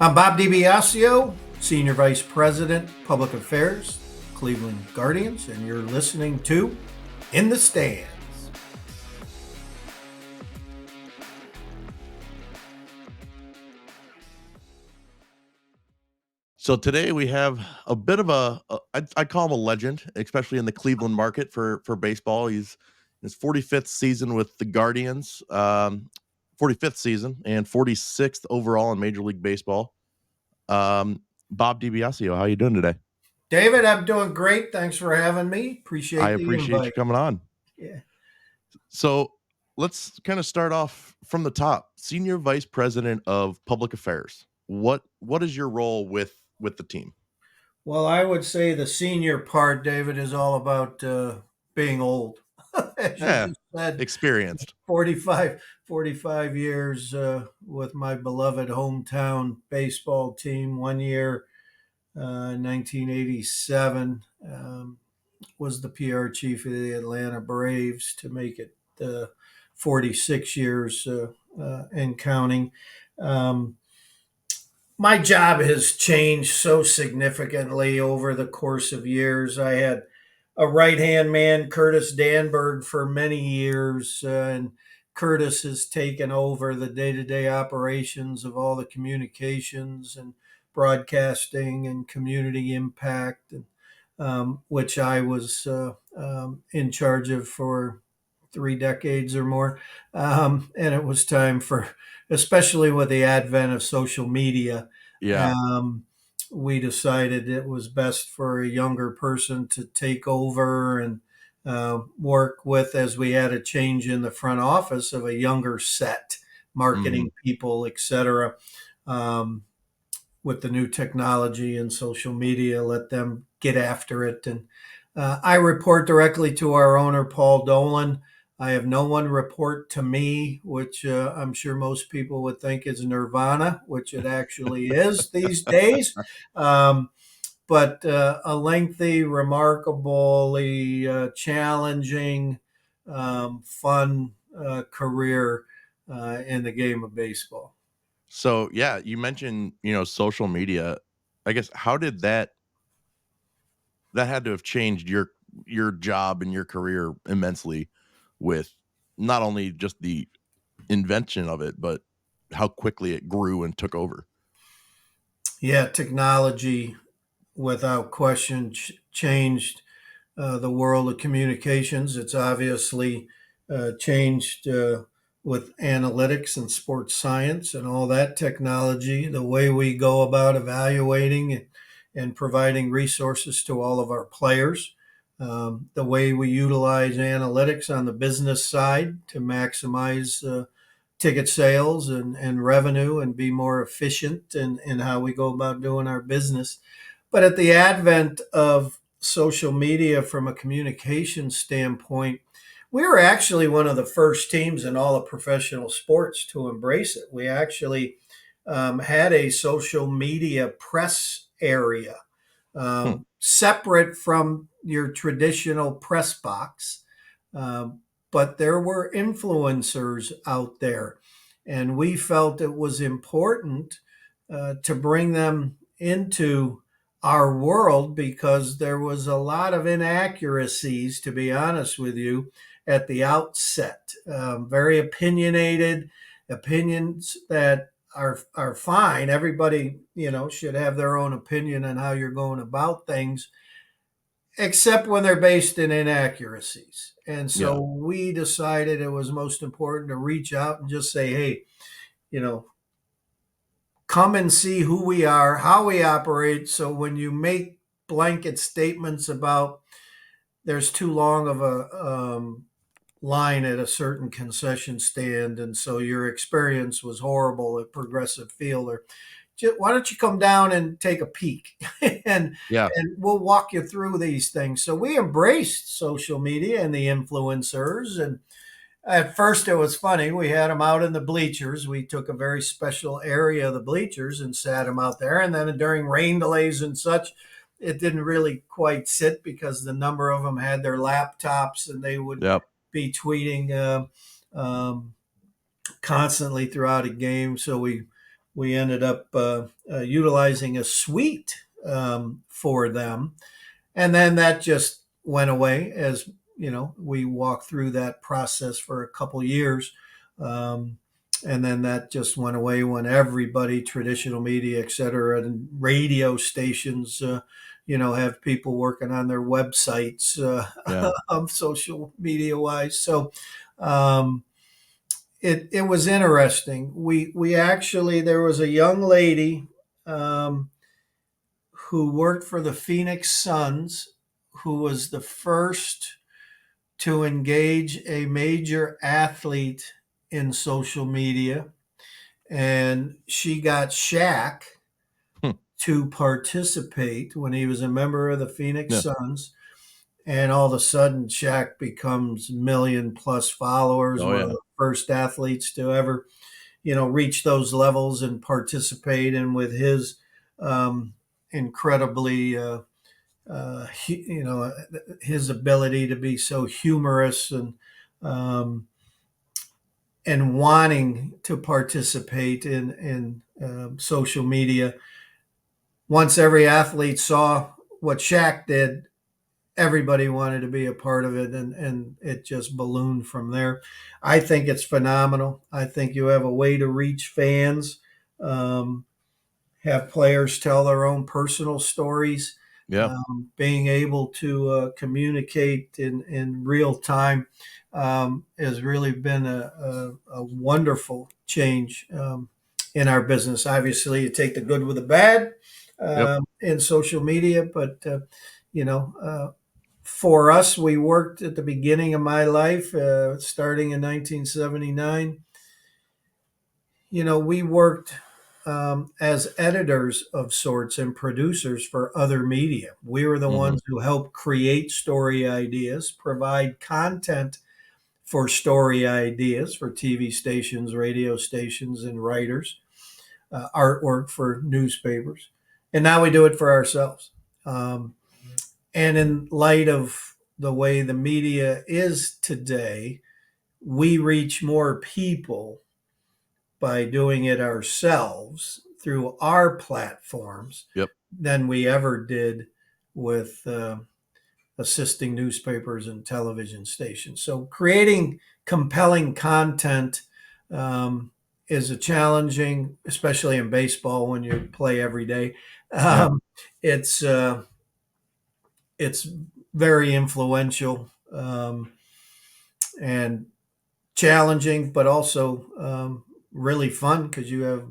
I'm Bob DiBiasio, Senior Vice President, Public Affairs, Cleveland Guardians, and you're listening to In the Stands. So today we have a bit of I call him a legend, especially in the Cleveland market for baseball. He's in his 45th season with the Guardians, 45th season and 46th overall in Major League Baseball. Bob DiBiasio, how you doing today? David, I'm doing great. Thanks for having me. I Appreciate the appreciate you invite. coming on. Yeah. So let's kind of start off from the top. Senior Vice President of Public Affairs. What is your role with the team? Well, I would say the senior part, David, is all about being old. As you Yeah, just said, experienced. 45 years with my beloved hometown baseball team. 1 year, 1987, was the PR chief of the Atlanta Braves to make it 46 years and counting. Um, my job has changed so significantly over the course of years. I had a right hand man, Curtis Danberg, for many years, and Curtis has taken over the day to day operations of all the communications and broadcasting and community impact, and which I was in charge of for 3 decades or more. And it was time for, especially with the advent of social media, Yeah. um, we decided it was best for a younger person to take over and work with, as we had a change in the front office of a younger set, Mhm. marketing people, etc. Um, with the new technology and social media, let them get after it. And I report directly to our owner, Paul Dolan. I have no one report to me, which I'm sure most people would think is nirvana, which it actually is these days. Um, but a lengthy, remarkably challenging, fun career in the game of baseball. So yeah, you mentioned, social media. I guess how did that had to have changed your job and your career immensely with not only just the invention of it, but how quickly it grew and took over. Yeah, technology without question changed the world of communications. It's obviously changed with analytics and sports science and all that technology, the way we go about evaluating and providing resources to all of our players, the way we utilize analytics on the business side to maximize ticket sales and revenue and be more efficient in how we go about doing our business. But at the advent of social media from a communication standpoint, we were actually one of the first teams in all of professional sports to embrace it. We actually had a social media press area Hmm. separate from your traditional press box. Um, but there were influencers out there, and we felt it was important to bring them into our world because there was a lot of inaccuracies, to be honest with you, at the outset. Very opinionated opinions that are fine. Everybody, should have their own opinion on how you're going about things, except when they're based in inaccuracies. And Yeah. so we decided it was most important to reach out and just say, hey, you know, come and see who we are, how we operate. So when you make blanket statements about there's too long of a line at a certain concession stand, and so your experience was horrible at Progressive Field, or why don't you come down and take a peek and Yeah. and we'll walk you through these things. So we embraced social media and the influencers, and at first it was funny. We had them out in the bleachers. We took a very special area of the bleachers and sat them out there, and then during rain delays and such, it didn't really quite sit because the number of them had their laptops and they would Yep. be tweeting constantly throughout a game. So we we ended up utilizing a suite for them, and then that just went away as we walked through that process for a couple years. Um, and then that just went away when everybody, traditional media, et cetera, and radio stations, have people working on their websites Yeah. of social media wise. So um, it was interesting. We actually, there was a young lady um, who worked for the Phoenix Suns, who was the first to engage a major athlete in social media. And she got Shaq Hmm. to participate when he was a member of the Phoenix Yeah. Suns. And all of a sudden, Shaq becomes million plus followers, Oh one of yeah. the first athletes to ever, reach those levels and participate. And with his um, incredibly his ability to be so humorous um, and wanting to participate in social media. Once every athlete saw what Shaq did, everybody wanted to be a part of it, and it just ballooned from there. I think it's phenomenal. I think you have a way to reach fans. Um, have players tell their own personal stories, Yeah. being able to communicate in real time has really been a wonderful change in our business. Obviously, you take the good with the bad Yep. in social media, but you know, uh, for us, we worked at the beginning of my life, starting in 1979. We worked as editors of sorts and producers for other media. We were the Hmm. ones who helped create story ideas, provide content for story ideas for TV stations, radio stations, and writers, artwork for newspapers. And now we do it for ourselves. Um, and in light of the way the media is today, we reach more people by doing it ourselves through our platforms Yep. than we ever did with assisting newspapers and television stations. So creating compelling content um, is a challenging, especially in baseball when you play every day. Yeah. Um, it's it's very influential and challenging, but also really fun because you have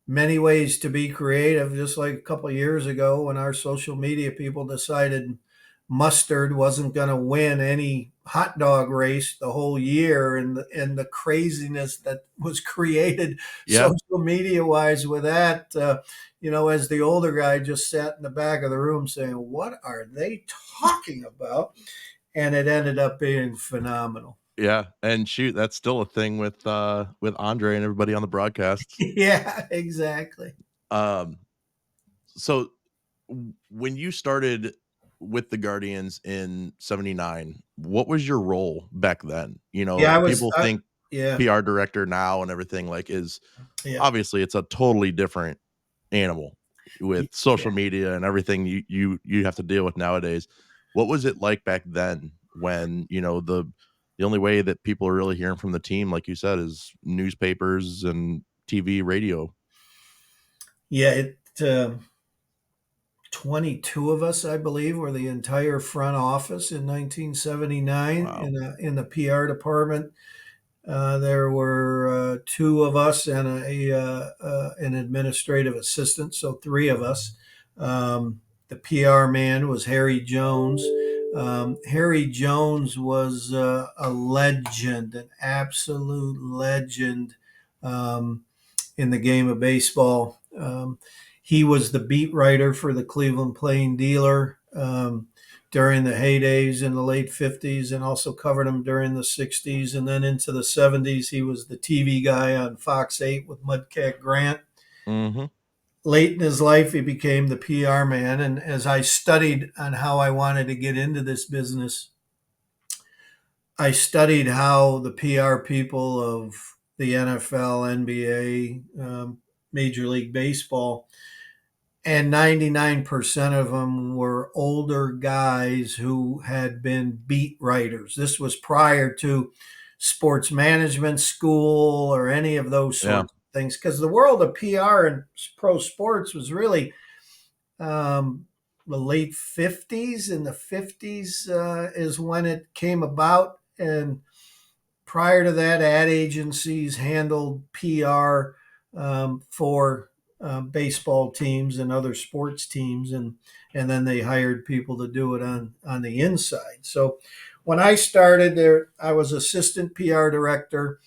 many ways to be creative. Just like a couple of years ago when our social media people decided mustard wasn't going to win any hot dog race the whole year, and the craziness that was created Yeah. social media wise with that. As the older guy just sat in the back of the room saying, "What are they talking about?" And it ended up being phenomenal. Yeah. And shoot, that's still a thing with Andre and everybody on the broadcasts. Yeah, exactly. Um, so when you started with the Guardians in '79, what was your role back then? Yeah, People think yeah, PR director now and everything like is yeah. obviously it's a totally different animal with Yeah. social media and everything you have to deal with nowadays. What was it like back then when, the only way that people are really hearing from the team, like you said, is newspapers and TV, radio? Yeah, 22 of us, I believe, were the entire front office in 1979 Wow. in the PR department. There were two of us and an administrative assistant, so three of us. The PR man was Harry Jones. Harry Jones was a legend, an absolute legend. In the game of baseball. He was the beat writer for the Cleveland Plain Dealer during the heydays in the late 50s, and also covered him during the 60s. And then into the 70s, he was the TV guy on Fox 8 with Mudcat Grant. Mhm. Late in his life, he became the PR man. And as I studied on how I wanted to get into this business, I studied how the PR people of the NFL, NBA, Major League Baseball, and 99% of them were older guys who had been beat writers. This was prior to sports management school or any of those Yeah. sorts of things, because the world of PR and pro sports was really um, the late 50s. In the 50s is when it came about. And prior to that, ad agencies handled PR for baseball teams and other sports teams, and then they hired people to do it on the inside. So when I started there, I was assistant PR director,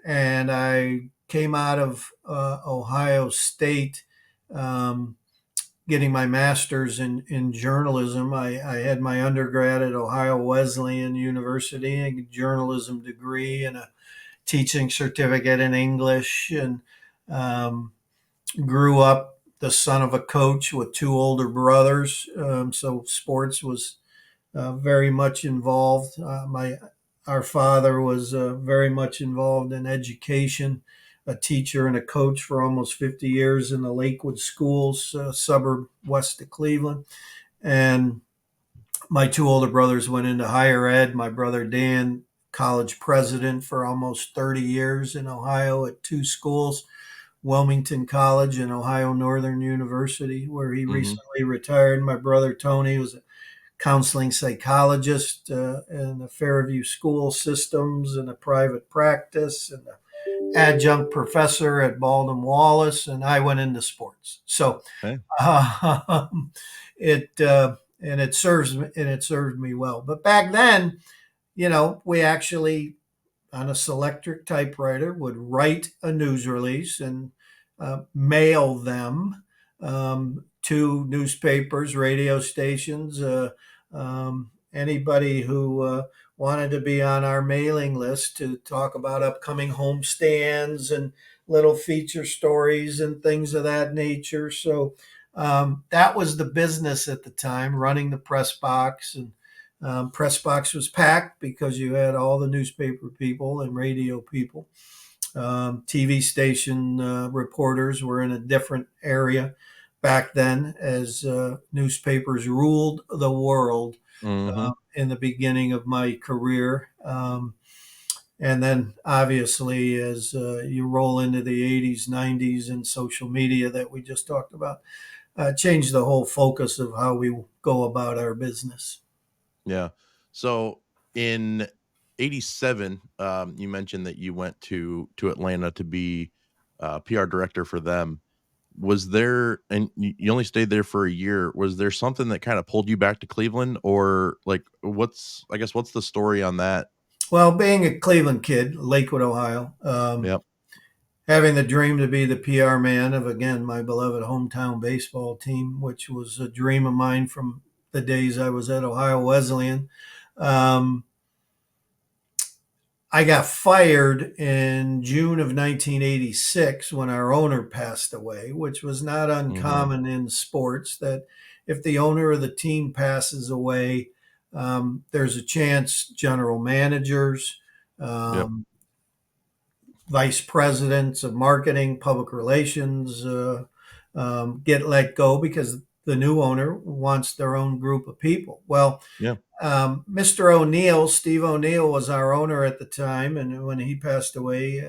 and I came out of Ohio State. Um, Getting my master's in journalism. I had my undergrad at Ohio Wesleyan University, a journalism degree, and a teaching certificate in English, and um, grew up the son of a coach with two older brothers. So sports was very much involved. My Our father was very much involved in education, a teacher and a coach for almost 50 years in the Lakewood schools, suburb west of Cleveland. And my two older brothers went into higher ed. My brother Dan, college president for almost 30 years in Ohio at two schools, Wilmington College and Ohio Northern University, where he Hmm. recently retired. My brother Tony was a counseling psychologist in the Fairview school systems and a private practice, and an adjunct professor at Baldwin Wallace. And I went into sports. So Okay. um, it and it served me well. But back then, we actually on a Selectric typewriter would write a news release and mail them to newspapers, radio stations, anybody who wanted to be on our mailing list to talk about upcoming homestands and little feature stories and things of that nature. So that was the business at the time, running the press box. And press box was packed because you had all the newspaper people and radio people. TV station reporters were in a different area back then, as newspapers ruled the world Hmm. in the beginning of my career. And then, obviously, as you roll into the 80s, 90s, and social media that we just talked about, changed the whole focus of how we go about our business. Yeah. So in '87, you mentioned that you went to Atlanta to be PR director for them. Was there, and you only stayed there for a year, was there something that kind of pulled you back to Cleveland, or like what's the story on that? Well, being a Cleveland kid, Lakewood, Ohio, Yep. having the dream to be the PR man of, again, my beloved hometown baseball team, which was a dream of mine from the days I was at Ohio Wesleyan. Um, I got fired in June of 1986 when our owner passed away, which was not Hmm. uncommon in sports, that if the owner of the team passes away, there's a chance general managers, Yep. um, vice presidents of marketing, public relations get let go because the new owner wants their own group of people. Well, Yeah. Mr. O'Neill, Steve O'Neill, was our owner at the time, and when he passed away,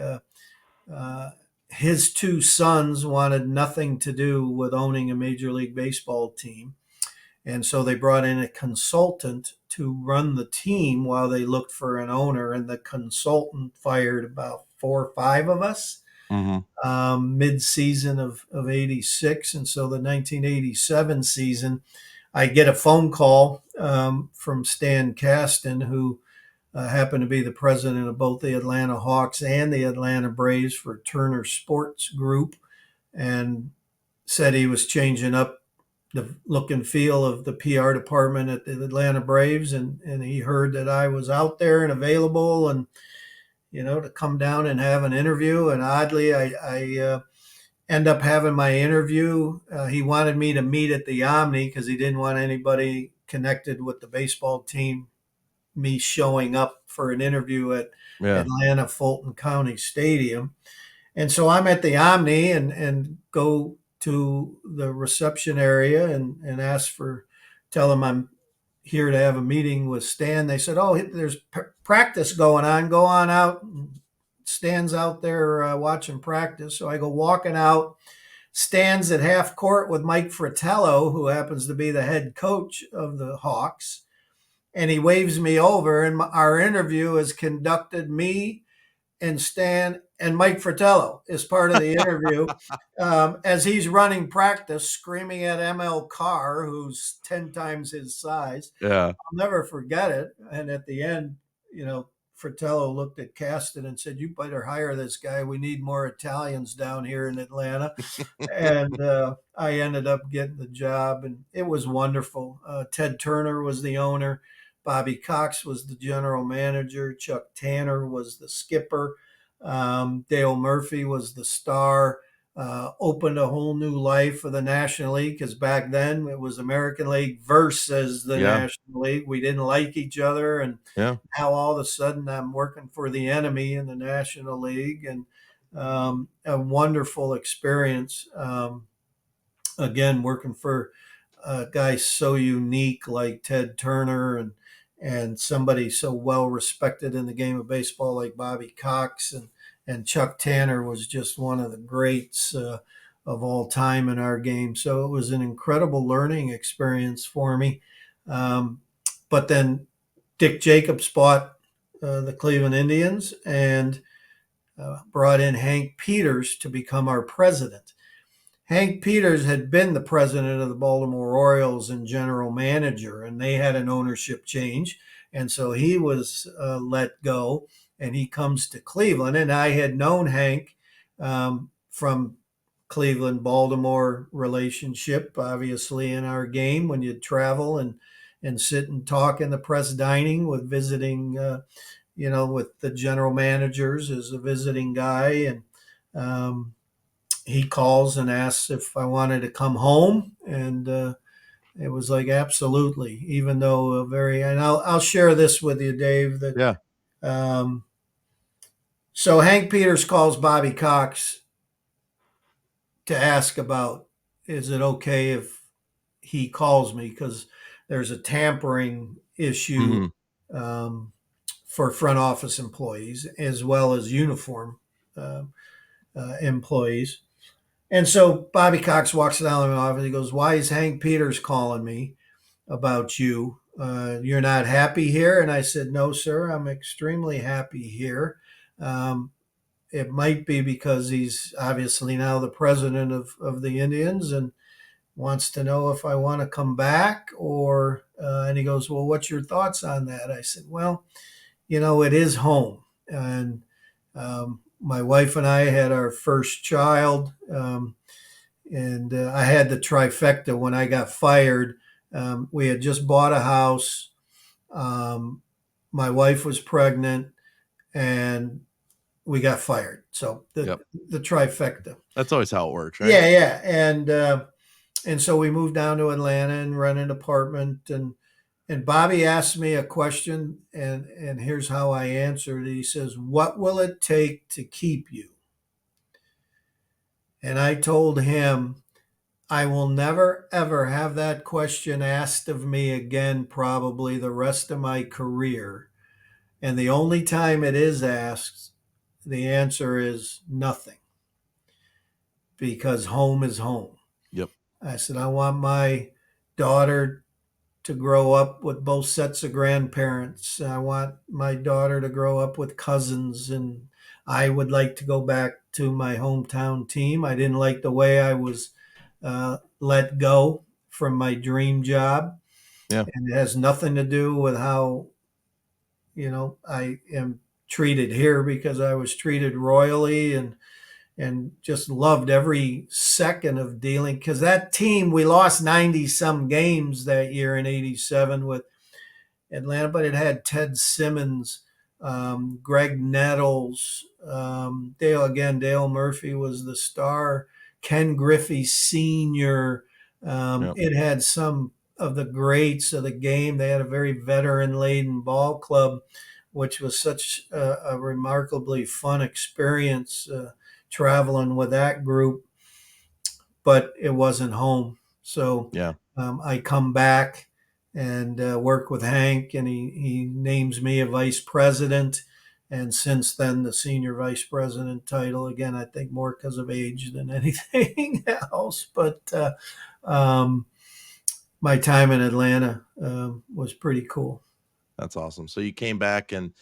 uh, his two sons wanted nothing to do with owning a Major League Baseball team. And so they brought in a consultant to run the team while they looked for an owner. And the consultant fired about four or five of us Hmm. mid season of 86. And so the 1987 season, I get a phone call from Stan Kasten, who happened to be the president of both the Atlanta Hawks and the Atlanta Braves for Turner Sports Group, and said he was changing up the look and feel of the PR department at the Atlanta Braves, and he heard that I was out there and available, and to come down and have an interview. And oddly, I end up having my interview. He wanted me to meet at the Omni because he didn't want anybody connected with the baseball team me showing up for an interview at Yeah. Atlanta Fulton County Stadium. And so I'm at the Omni and go to the reception area and ask for, tell them I'm here to have a meeting with Stan. They said, "Oh, there's practice going on. Go on out." Stan's out there watching practice. So I go walking out. Stan's at half court with Mike Fratello, who happens to be the head coach of the Hawks. And he waves me over, and our interview is conducted me and Stan and Mike Fratello is part of the interview as he's running practice, screaming at ML Carr, who's 10 times his size. Yeah. I'll never forget it. And at the end, you know, Fratello looked at Caston and said, "You better hire this guy. We need more Italians down here in Atlanta." And I ended up getting the job, and it was wonderful. Ted Turner was the owner. Bobby Cox was the general manager. Chuck Tanner was the skipper. Dale Murphy was the star. Opened a whole new life for the National League because back then it was American League versus the Yeah. National League. We didn't like each other, and Yeah. now all of a sudden I'm working for the enemy in the National League, and a wonderful experience. Again, working for a guy so unique like Ted Turner and somebody so well respected in the game of baseball like Bobby Cox and Chuck Tanner was just one of the greats of all time in our game. So it was an incredible learning experience for me. But then Dick Jacobs bought the Cleveland Indians and brought in Hank Peters to become our president. Hank Peters had been the president of the Baltimore Orioles and general manager, and they had an ownership change. And so he was let go, and he comes to Cleveland. And I had known Hank from Cleveland Baltimore relationship, obviously, in our game when you travel and sit and talk in the press dining with visiting, with the general managers as a visiting guy. And he calls and asks if I wanted to come home, and it was like absolutely. Even though and I'll share this with you, Dave. That Yeah. um, so Hank Peters calls Bobby Cox to ask about, is it okay if he calls me because there's a tampering issue Hmm. um, for front office employees as well as uniform uh, employees. And so Bobby Cox walks down the office. He goes, "Why is Hank Peters calling me about you? You're not happy here?" And I said, "No, sir. I'm extremely happy here. Um, it might be because he's obviously now the president of the Indians and wants to know if I want to come back or." And he goes, "Well, what's your thoughts on that?" I said, "Well, it is home, and my wife and I had our first child." And I had the trifecta when I got fired. We had just bought a house. Um, my wife was pregnant, and we got fired. So the Yep. the trifecta. That's always how it works, right? Yeah, yeah, and so we moved down to Atlanta and rented an apartment. And Bobby asked me a question, and here's how I answered. He says, "What will it take to keep you?" And I told him, I will never, ever have that question asked of me again, probably the rest of my career. And the only time it is asked, the answer is nothing because home is home. Yep. I said, I want my daughter to grow up with both sets of grandparents. I want my daughter to grow up with cousins. And I would like to go back to my hometown team. I didn't like the way I was let go from my dream job. Yeah. And it has nothing to do with how, I am treated here because I was treated royally and just loved every second of dealing because that team we lost 90 some games that year in 87 with Atlanta, but it had Ted Simmons, Greg Nettles, Dale Murphy was the star, Ken Griffey Sr. Yep. It had some of the greats of the game. They had a very veteran laden ball club, which was such a remarkably fun experience. traveling with that group, but it wasn't home. So Yeah. I come back and work with Hank, and he names me a vice president. And since then, the senior vice president title, again, I think more because of age than anything else. But um, my time in Atlanta was pretty cool. That's awesome. So you came back and,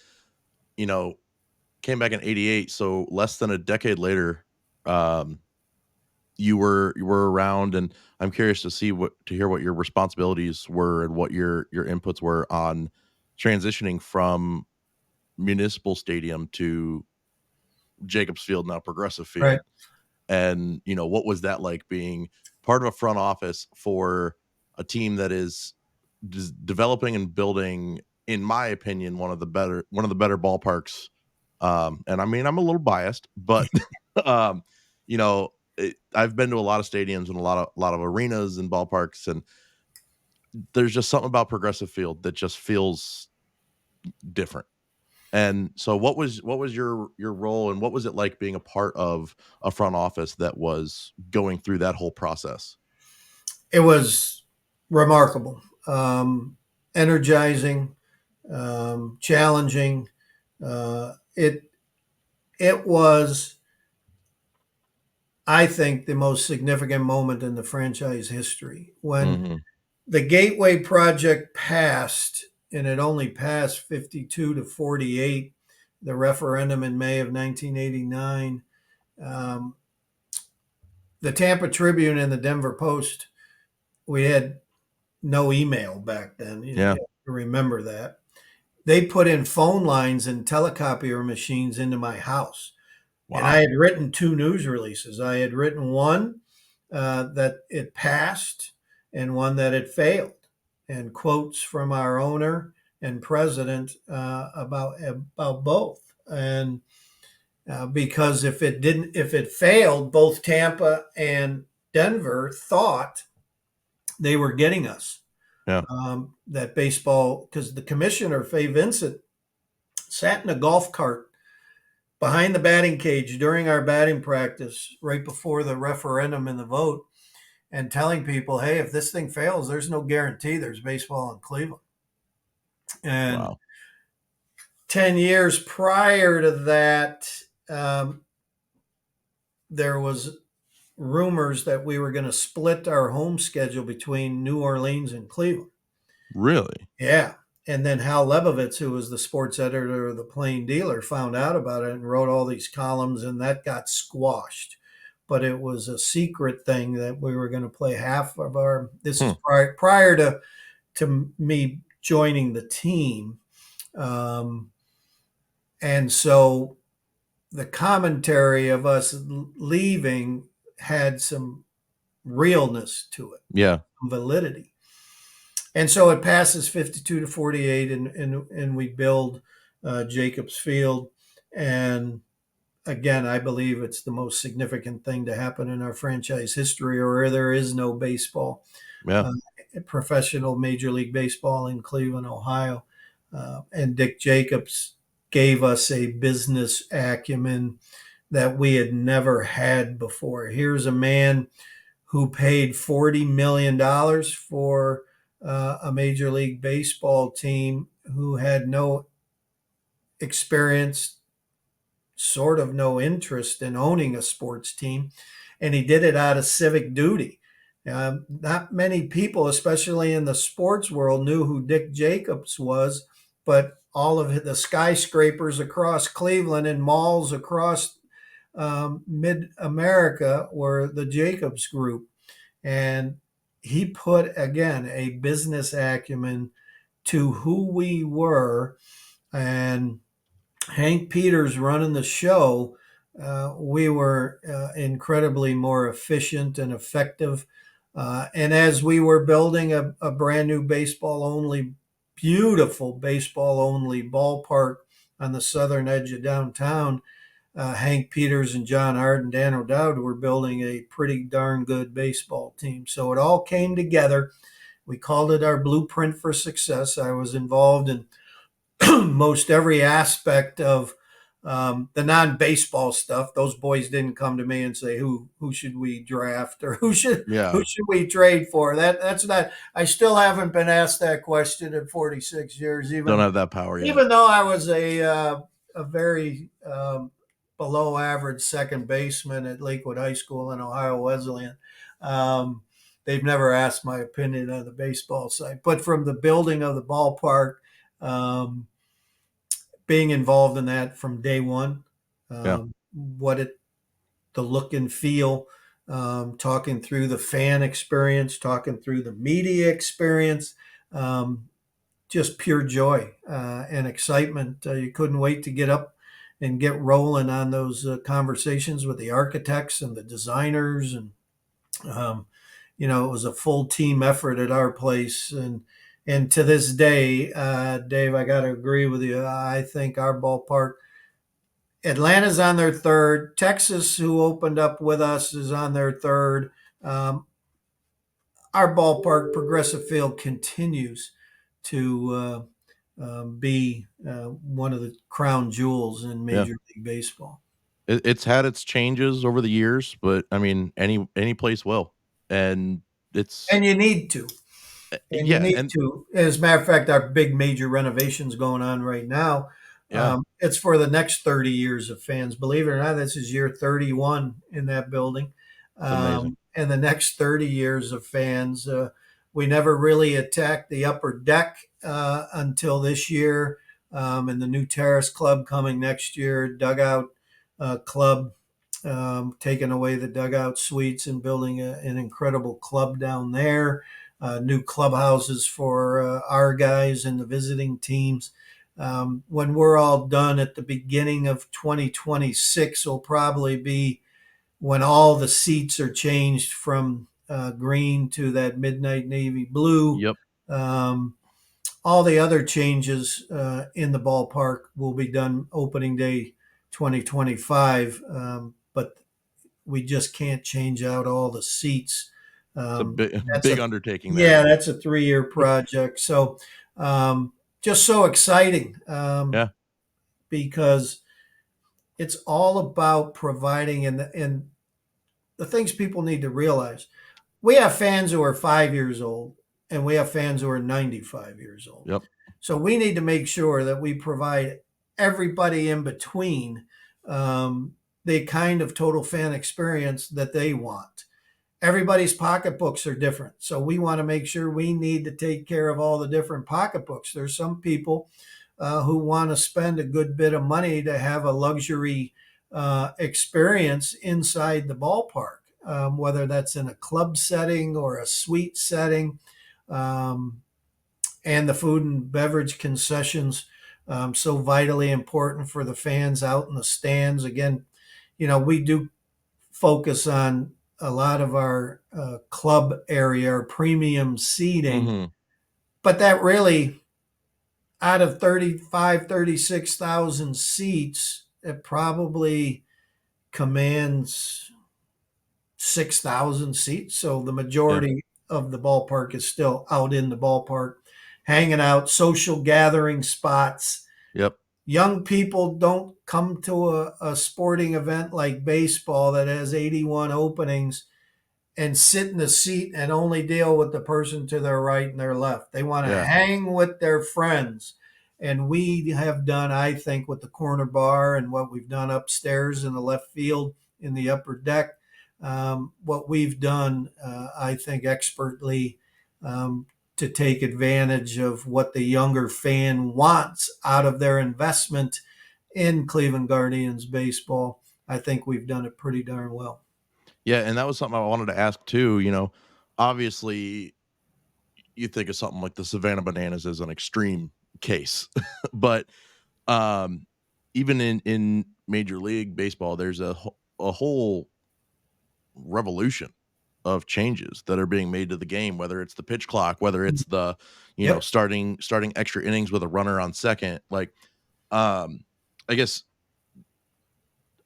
you know, came back in '88. So less than a decade later, um, you were around, and I'm curious to hear what your responsibilities were and what your inputs were on transitioning from Municipal Stadium to Jacobs Field, now Progressive Right. Field. And, what was that like being part of a front office for a team that is developing and building, in my opinion, one of the better ballparks. And I mean, I'm a little biased, but um, I've been to a lot of stadiums and a lot of arenas and ballparks, and there's just something about Progressive Field that just feels different. And so what was your role, and what was it like being a part of a front office that was going through that whole process? It was remarkable, energizing, challenging. It was, I think, the most significant moment in the franchise history when Mhm. the Gateway project passed, and it only passed 52-48. The referendum in May of 1989. Um, the Tampa Tribune and the Denver Post. We had no email back then. You Yeah. have to remember that. They put in phone lines and telecopier machines into my house. And I Wow. had written two news releases. I had written one that it passed and one that it failed, and quotes from our owner and president about both. And because if it failed, both Tampa and Denver thought they were getting us. Yeah. That baseball, because the commissioner Fay Vincent sat in a golf cart behind the batting cage during our batting practice right before the referendum and the vote, and telling people, hey, if this thing fails, there's no guarantee there's baseball in Cleveland. And Wow. 10 years prior to that, um, there was rumors that we were going to split our home schedule between New Orleans and Cleveland. Really? Yeah. And then Hal Lebovitz, who was the sports editor of the Plain Dealer, found out about it and wrote all these columns, and that got squashed. But it was a secret thing that we were going to play half of our. This is Hmm. prior to me joining the team, um, and so the commentary of us leaving had some realness to it, Yeah. validity. And so it passes 52-48, and we build Jacobs Field. And again, I believe it's the most significant thing to happen in our franchise history, or there is no baseball, Yeah. uh, professional Major League Baseball in Cleveland, Ohio. And Dick Jacobs gave us a business acumen that we had never had before. Here's a man who paid $40 million for a Major League Baseball team, who had no experience, sort of no interest in owning a sports team, and he did it out of civic duty. Not many people, especially in the sports world, knew who Dick Jacobs was, but all of the skyscrapers across Cleveland and malls across mid America were the Jacobs Group. And he put, again, a business acumen to who we were. And Hank Peters running the show, we were incredibly more efficient and effective. And as we were building a brand new baseball only, beautiful baseball only ballpark on the southern edge of downtown, Hank Peters and John Hart and Dan O'Dowd were building a pretty darn good baseball team. So it all came together. We called it our blueprint for success. I was involved in most every aspect of The non-baseball stuff, those boys didn't come to me and say who should we draft or who Yeah. should we trade for. That's not. I still haven't been asked that question in 46 years, Don't have that power yet. even though I was a very below average second baseman at Lakewood High School in Ohio Wesleyan. Um, they've never asked my opinion on the baseball side, but from the building of the ballpark, um, being involved in that from day one, Yeah. what it the look and feel, talking through the fan experience, talking through the media experience. Um, just pure joy and excitement. You couldn't wait to get up and get rolling on those conversations with the architects and the designers. And, um, it was a full team effort at our place. And to this day, Dave, I got to agree with you. I think our ballpark, Atlanta's on their third. Texas, who opened up with us, is on their third. Um, our ballpark, Progressive Field, continues to be one of the crown jewels in Yeah. Major League Baseball. It's had its changes over the years, but I mean, any place will, and it's And you need to. And you yeah, need and to. As a matter of fact, our big major renovations going on right now. yeah, It's for the next 30 years of fans. Believe it or not, this is year 31 in that building. it's amazing. And the next 30 years of fans. We never really attacked the upper deck until this year. And the new Terrace Club coming next year, Dugout Club, taking away the dugout suites and building an incredible club down there, new clubhouses for our guys and the visiting teams. When we're all done at the beginning of 2026, will probably be when all the seats are changed from green to that midnight navy blue. Yep. Um, all the other changes in the ballpark will be done opening day 2025. But we just can't change out all the seats. It's a big That's big a undertaking there. Yeah, that's a 3-year project. So just so exciting Yeah. because it's all about providing and the things people need to realize. We have fans who are 5 years old and we have fans who are 95 years old. Yep. So we need to make sure that we provide everybody in between the kind of total fan experience that they want. Everybody's pocketbooks are different. So we want to make sure we need to take care of all the different pocketbooks. There's some people who want to spend a good bit of money to have a luxury experience inside the ballpark, whether that's in a club setting or a suite setting. Um, and the food and beverage concessions, so vitally important for the fans out in the stands. Again, we do focus on a lot of our club area or premium seating, Mhm. but that really, out of 35, 36,000 seats, it probably commands 6,000 seats. So the Yeah. majority of the ballpark is still out in the ballpark, hanging out, social gathering spots. Yep. Young people don't come to a sporting event like baseball that has 81 openings and sit in the seat and only deal with the person to their right and their left. They want to Yeah. hang with their friends. And we have done, I think, with the corner bar and what we've done upstairs in the left field in the upper deck, what we've done, I think, expertly um, to take advantage of what the younger fan wants out of their investment in Cleveland Guardians baseball. I think we've done it pretty darn well. Yeah, and that was something I wanted to ask too, obviously you think of something like the Savannah Bananas as an extreme case, but um even in Major League Baseball there's a whole revolution of changes that are being made to the game, whether it's the pitch clock, whether it's the Yep. starting extra innings with a runner on second. Like I guess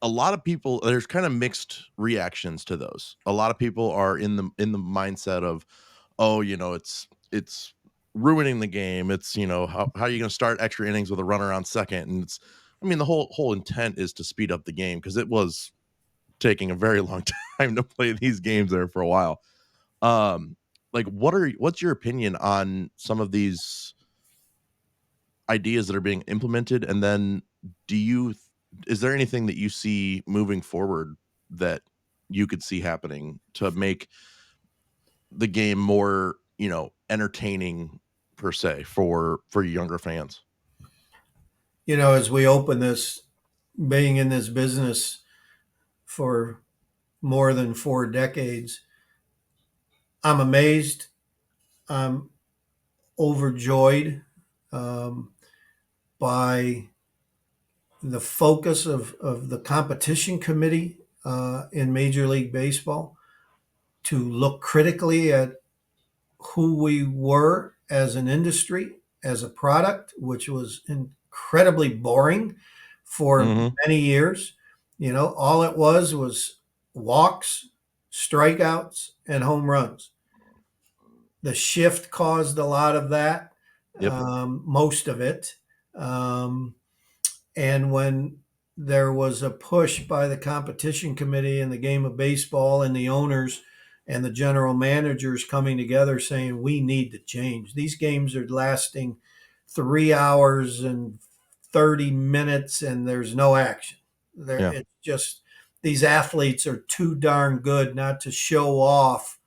a lot of people, there's kind of mixed reactions to those. A lot of people are in the mindset of, oh, it's ruining the game. It's, how are you going to start extra innings with a runner on second? And it's I mean, the whole intent is to speed up the game because it was taking a very long time to play these games there for a while. Um, like, what's your opinion on some of these ideas that are being implemented? And then, do you is there anything that you see moving forward that you could see happening to make the game more, entertaining per se for younger fans? As we open this, being in this business for more than 4 decades, I'm amazed. I'm overjoyed um, by the focus of the competition committee in Major League Baseball to look critically at who we were as an industry, as a product, which was incredibly boring for Mhm. many years. All it was walks, strikeouts, and home runs. The shift caused a lot of that, Yep. most of it. Um, and when there was a push by the competition committee in the game of baseball and the owners and the general managers coming together saying, we need to change. These games are lasting 3 hours and 30 minutes and there's no action. Yeah. It's just these athletes are too darn good not to show off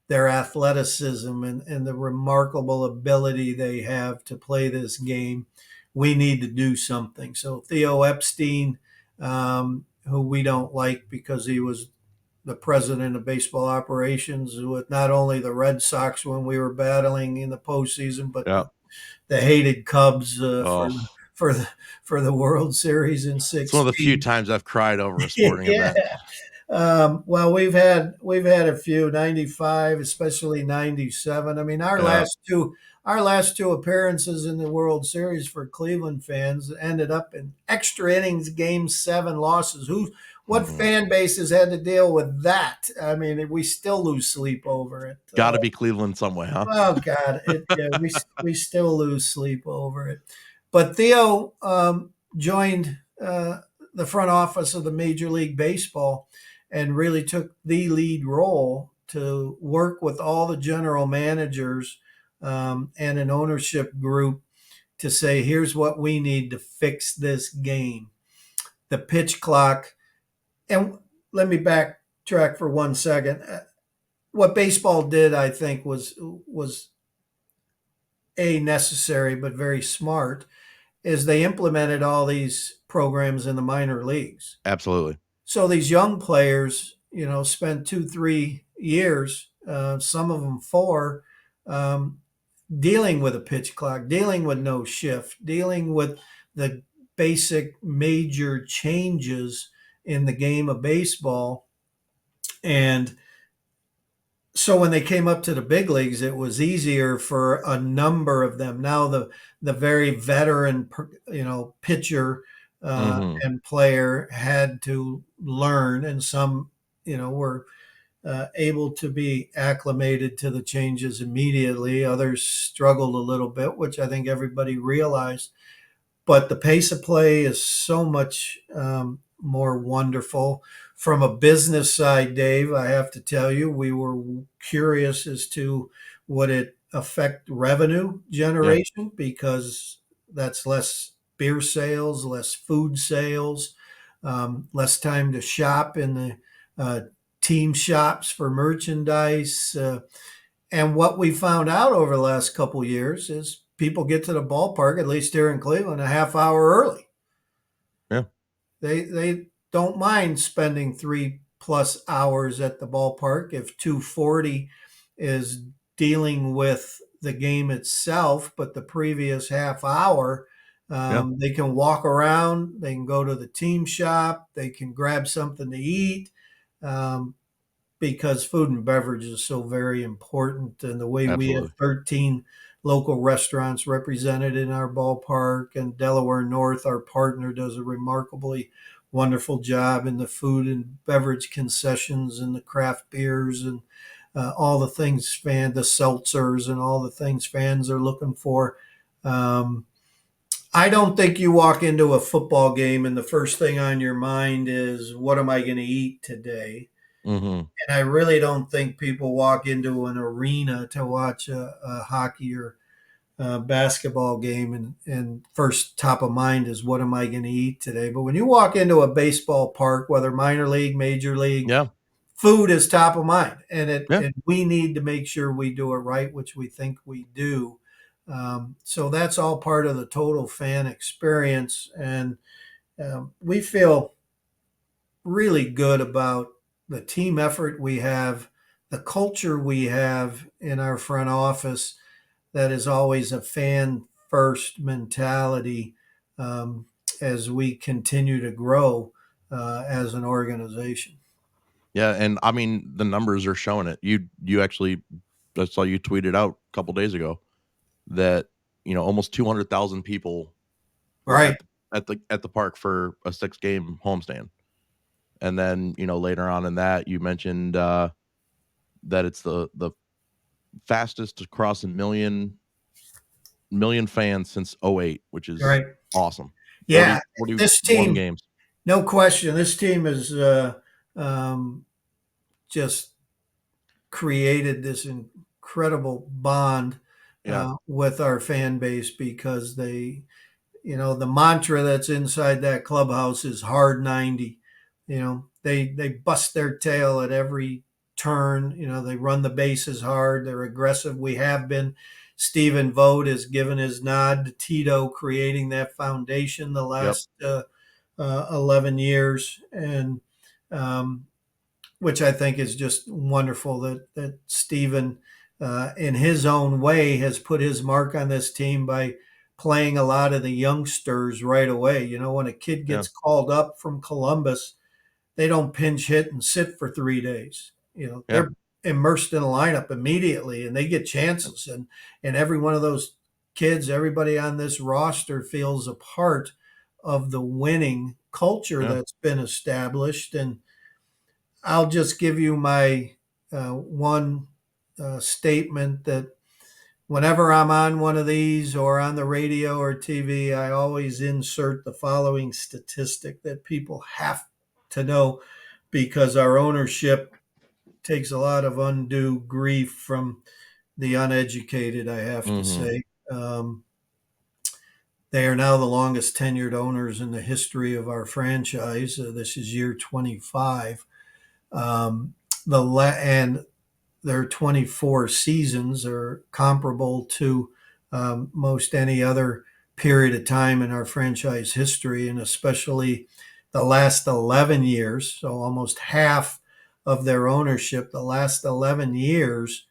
their athleticism and the remarkable ability they have to play this game. We need to do something. So Theo Epstein, who we don't like because he was the president of baseball operations with not only the Red Sox when we were battling in the postseason, but Yeah. the hated Cubs Oh, for the for the World Series in it's one of the few '16. times I've cried over a sporting Yeah. event. Well, we've had a few 95, especially 97. I mean, Yeah. our last two appearances in the World Series for Cleveland fans ended up in extra innings, game 7 losses. What Mhm. fan bases had to deal with that? I mean, we still lose sleep over it. Gotta be Cleveland some way, huh? Oh God, yeah, we still lose sleep over it. But Theo joined the front office of the Major League Baseball and really took the lead role to work with all the general managers and an ownership group to say, here's what we need to fix this game. The pitch clock. And let me backtrack for 1 second. What baseball did, I think, was a necessary but very smart is they implemented all these programs in the minor leagues. Absolutely. So these young players, spent 2, 3 years, some of them 4, um, dealing with a pitch clock, dealing with no shift, dealing with the basic major changes in the game of baseball. And so when they came up to the big leagues, it was easier for a number of them. Now the very veteran, pitcher Mhm. and player had to learn, and some, were able to be acclimated to the changes immediately. Others struggled a little bit, which I think everybody realized. But the pace of play is so much more wonderful. From a business side, Dave, I have to tell you, we were curious as to would it affect revenue Yeah. generation because that's less beer sales, less food sales, less time to shop in the uh, team shops for merchandise. And what we found out over the last couple years is people get to the ballpark, at least here in Cleveland, a half hour early. Yeah. They don't mind spending 3+ hours at the ballpark if 240 is dealing with the game itself, but the previous half hour, Yeah. they can walk around, they can go to the team shop, they can grab something to eat. Um, because food and beverage is so very important. And the way we have Absolutely. 13 local restaurants represented in our ballpark, and Delaware North, our partner, does a remarkably wonderful job in the food and beverage concessions and the craft beers and all the things the seltzers and all the things fans are looking for. Um, I don't think you walk into a football game and the first thing on your mind is, what am I going to eat today? Hmm. And I really don't think people walk into an arena to watch a hockey or basketball game and first top of mind is, what am I going to eat today? But when you walk into a baseball park, whether minor league, major league, Yeah. food is top of mind, and Yeah. we need to make sure we do it right, which we think we do. So that's all part of the total fan experience, and we feel really good about the team effort we have, the culture we have in our front office that is always a fan first mentality um, as we continue to grow as an organization. Yeah, and I mean the numbers are showing it. You actually, I saw you tweeted out a couple days ago that almost 200,000 people were Right, at the park for a 6-game homestand. And then, later on in that, you mentioned that it's the fastest to cross a million fans since '08, which is right. awesome. Yeah, 41 this team, games. no question, this team is um, just created this incredible bond Yeah. with our fan base because the mantra that's inside that clubhouse is hard 90. They bust their tail at every turn. They run the bases hard. They're aggressive. We have been. Stephen Vogt has given his nod to Tito creating that foundation the Yep. last 11 years, and um, which I think is just wonderful that Stephen, in his own way, has put his mark on this team by playing a lot of the youngsters right away. When a kid Yeah. gets called up from Columbus, they don't pinch hit and sit for 3 days. Yeah. They're immersed in a lineup immediately, and they get Yep. chances. And every one of those kids, everybody on this roster feels a part of the winning culture Yeah. that's been established. And I'll just give you my one statement that whenever I'm on one of these or on the radio or TV, I always insert the following statistic that people have to know because our ownership takes a lot of undue grief from the uneducated, I have to Mhm. say. They are now the longest tenured owners in the history of our franchise. This is year 25. Um, and their 24 seasons are comparable to most any other period of time in our franchise history, and especially the last 11 years. So almost half of their ownership, the last 11 years,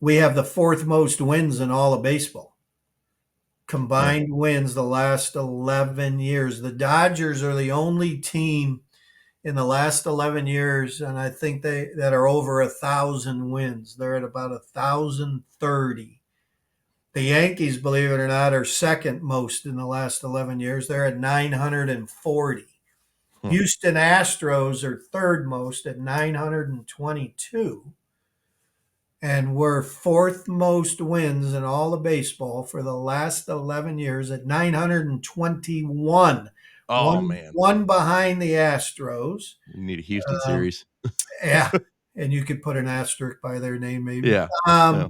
we have the fourth most wins in all of baseball. Yeah. Combined wins the last 11 years. The Dodgers are the only team in the last 11 years, and I think they that are over 1,000 wins. They're at about 1,030. The Yankees, believe it or not, are second most in the last 11 years. They're at 940. Hmm. Houston Astros are third most at 922. And we're fourth most wins in all of baseball for the last 11 years at 921. Oh, One, man. one behind the Astros. We need a Houston Um, series. Yeah, and you could put an asterisk by their name, maybe. Yeah. Yeah.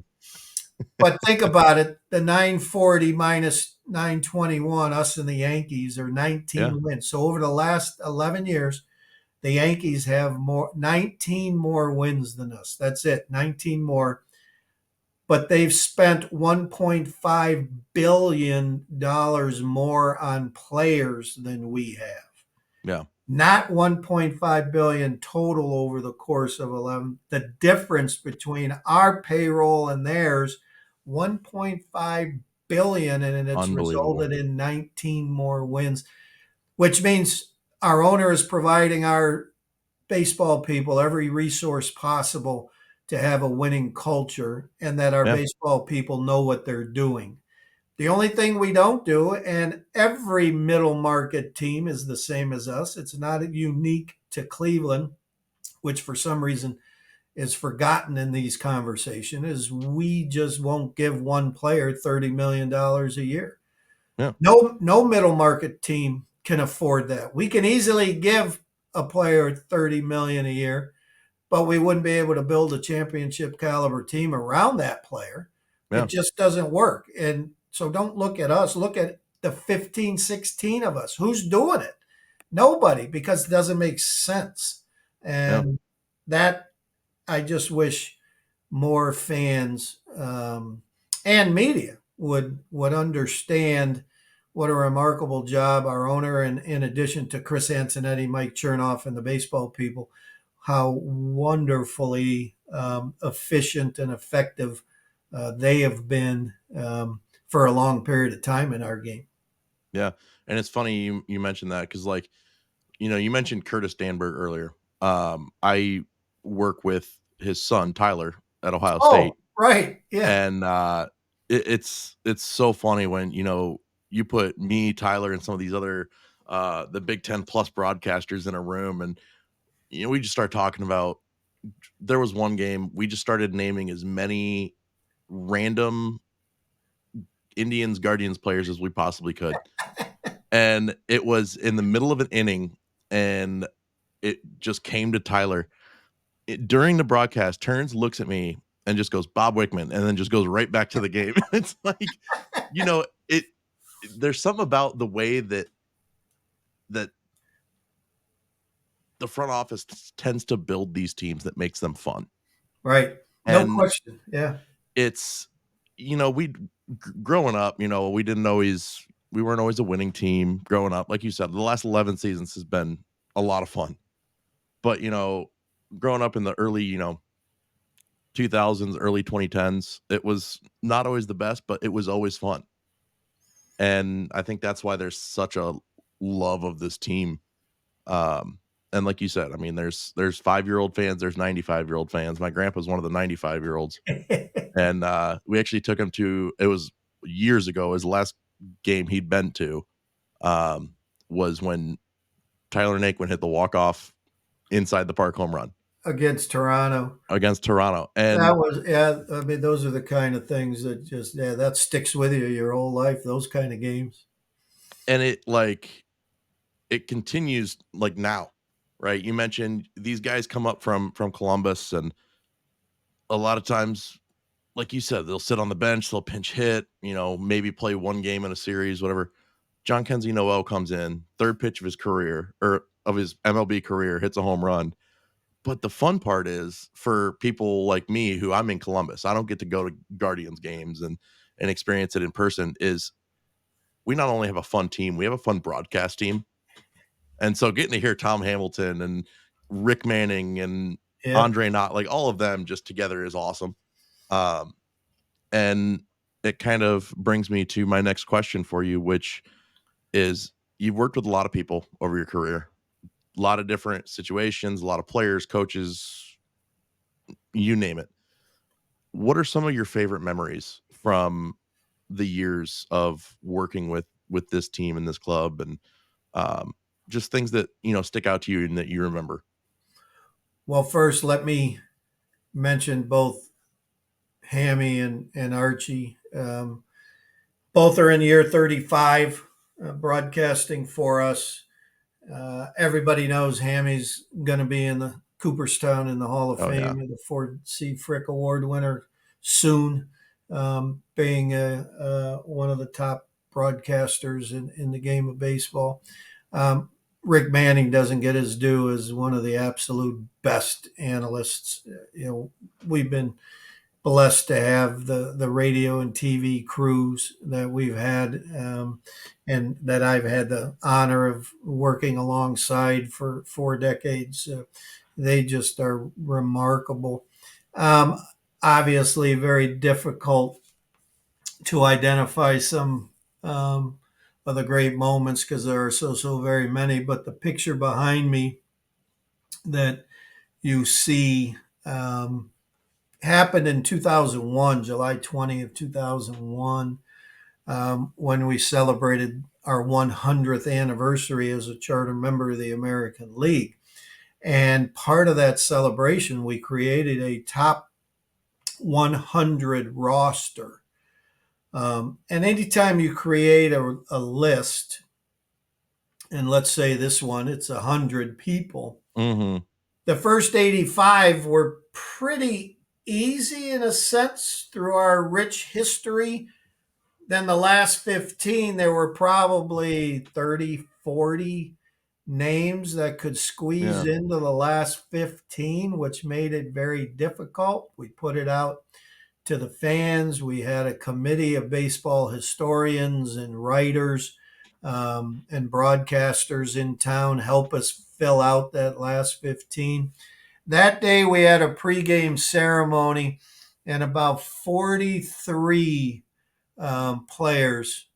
But think about it: the 940 minus 921, us and the Yankees are Yeah. 19 wins. So over the last 11 years, the Yankees have 19 more wins than us. That's it, 19 more. But they've spent $1.5 billion more on players than we have. Yeah. Not 1.5 billion total over the course of 11. The difference between our payroll and theirs, 1.5 billion, and it's Unbelievable. resulted in 19 more wins, which means our owner is providing our baseball people every resource possible to have a winning culture and that our Yeah. baseball people know what they're doing. The only thing we don't do, and every middle market team is the same as us, it's not unique to Cleveland, which for some reason is forgotten in these conversations, is we just won't give one player $30 million a year. Yeah. No middle market team can afford that. We can easily give a player 30 million a year, but we wouldn't be able to build a championship caliber team around that player. It Yeah. just doesn't work. And so don't look at us, look at the 15, 16 of us. Who's doing it? Nobody, because it doesn't make sense. Yeah. And that I just wish more fans and media would understand what a remarkable job our owner, and in addition to Chris Antonetti, Mike Chernoff, and the baseball people, how wonderfully efficient and effective they have been for a long period of time in our game. Yeah. And it's funny you mentioned that because, like, you mentioned Curtis Danberg earlier. I work with his son Tyler at Ohio Oh, State, right, yeah, and it's so funny when you put me, Tyler, and some of these other the Big Ten plus broadcasters in a room, and we just start talking about. There was one game we just started naming as many random Indians Guardians players as we possibly could, and it was in the middle of an inning, and it just came to Tyler during the broadcast. Turns, looks at me, and just goes Bob Wickman, and then just goes right back to the game. It's like, it. There's something about the way that the front office tends to build these teams that makes them fun, right, no and question, yeah. it's we growing up, we weren't always a winning team growing up. Like you said, the last 11 seasons has been a lot of fun, but growing up in the early 2000s, early 2010s, it was not always the best, but it was always fun. And I think that's why there's such a love of this team. Um, and like you said, I mean, there's 5-year-old fans, there's 95-year-old fans. My grandpa's one of the 95-year-olds, and we actually took him to. It was years ago. His last game he'd been to um, was when Tyler Naquin hit the walk off inside the park home run Against Toronto. against Toronto, That and was, yeah. I mean, those are the kind of things that just, yeah, that sticks with you your whole life. Those kind of games. it like it continues like now, right? You mentioned these guys come up from Columbus, and a lot of times, like you said, they'll sit on the bench, they'll pinch hit, maybe play one game in a series, whatever. John Kenzie Noel comes in, third pitch of his career or of his MLB career, hits a home run. But the fun part is for people like me who I'm in Columbus, I don't get to go to Guardians games and experience it in person. Is we not only have a fun team, we have a fun broadcast team. And so getting to hear Tom Hamilton and Rick Manning and Yeah. Andre Not, like all of them just together is awesome. Um, and it kind of brings me to my next question for you, which is you've worked with a lot of people over your career, a lot of different situations, a lot of players, coaches, you name it. What are some of your favorite memories from the years of working with this team and this club, and um, just things that stick out to you and that you remember? Well, first, let me mention both Hammy and Archie. Both are in year 35 broadcasting for us. Everybody knows Hammy's going to be in the Cooperstown in the Hall of Oh yeah, Fame, the Ford C. Frick Award winner soon, being one of the top broadcasters in the game of baseball. Um, Rick Manning doesn't get his due as one of the absolute best analysts. We've been blessed to have the radio and TV crews that we've had, and that I've had the honor of working alongside for 4 decades. They just are remarkable. Um, Obviously, very difficult to identify some of the great moments because there are so very many. But the picture behind me that you see. Happened in 2001, July 20th, 2001, when we celebrated our 100th anniversary as a charter member of the American League. And part of that celebration, we created a top 100 roster And anytime you create a list, and let's say this one, it's 100 people, Hmm. the first 85 were pretty easy in a sense through our rich history. Then the last 15, there were probably 30, 40 names that could squeeze Yeah. into the last 15, which made it very difficult. We put it out to the fans. We had a committee of baseball historians and writers and broadcasters in town help us fill out that last 15. That day, we had a pregame ceremony, and about 43 players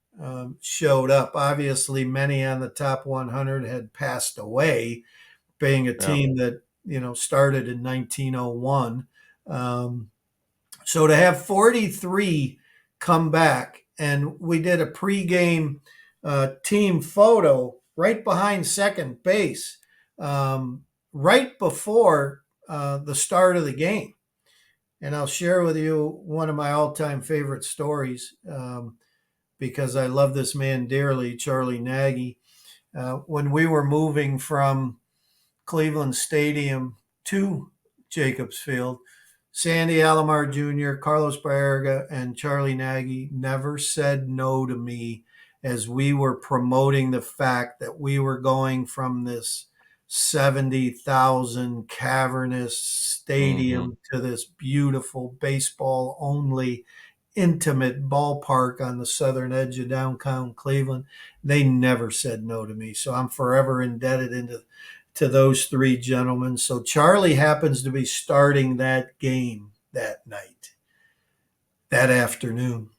showed up. Obviously, many on the top 100 had passed away, being a Yeah. team that started in 1901. Um, so to have 43 come back, and we did a pregame team photo right behind second base, right before the start of the game. And I'll share with you one of my all-time favorite stories because I love this man dearly, Charlie Nagy. When we were moving from Cleveland Stadium to Jacobs Field, Sandy Alomar Jr., Carlos Baerga, and Charlie Nagy never said no to me as we were promoting the fact that we were going from this 70,000 cavernous Hmm. stadium to this beautiful baseball only intimate ballpark on the southern edge of downtown Cleveland. They never said no to me. So I'm forever indebted to those three gentlemen. So Charlie happens to be starting that game that night, that afternoon.